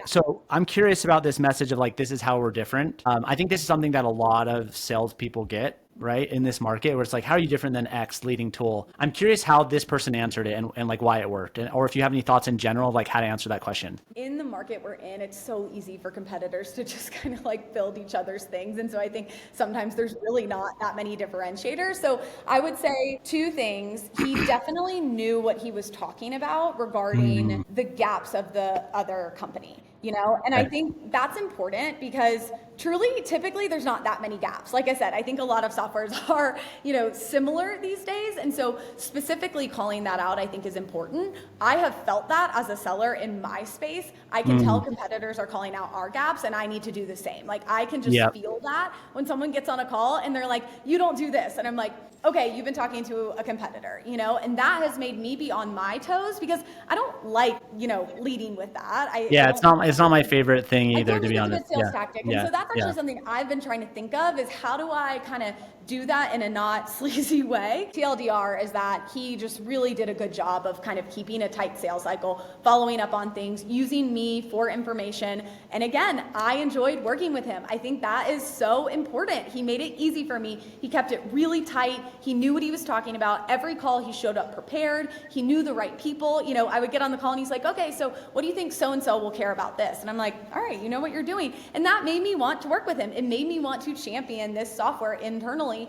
So I'm curious about this message of like, this is how we're different. I think this is something that a lot of salespeople get, right, in this market, where it's like, how are you different than X leading tool? I'm curious how this person answered it and like why it worked, or if you have any thoughts in general, like how to answer that question. In the market we're in, it's so easy for competitors to just kind of like build each other's things. And so I think sometimes there's really not that many differentiators. So I would say two things. He definitely knew what he was talking about regarding the gaps of the other company. And I Okay. think that's important because truly, typically, there's not that many gaps. Like I said, I think a lot of softwares are, similar these days. And so specifically calling that out, I think is important. I have felt that as a seller in my space. I can tell competitors are calling out our gaps and I need to do the same. Like I can just Yep. feel that when someone gets on a call and they're like, you don't do this. And I'm like, okay, you've been talking to a competitor, and that has made me be on my toes because I don't like, leading with that. I Yeah, don't it's not my favorite thing I either, don't to think be it's a honest. good sales Yeah. tactic. And Yeah. so that's Yeah. actually something I've been trying to think of is how do I kind of do that in a not sleazy way? TLDR is that he just really did a good job of kind of keeping a tight sales cycle, following up on things, using me for information. And again, I enjoyed working with him. I think that is so important. He made it easy for me. He kept it really tight. He knew what he was talking about. Every call he showed up prepared. He knew the right people. I would get on the call and he's like, okay, so what do you think so-and-so will care about this? And I'm like, all right, you know what you're doing. And that made me want to work with him. It made me want to champion this software internally.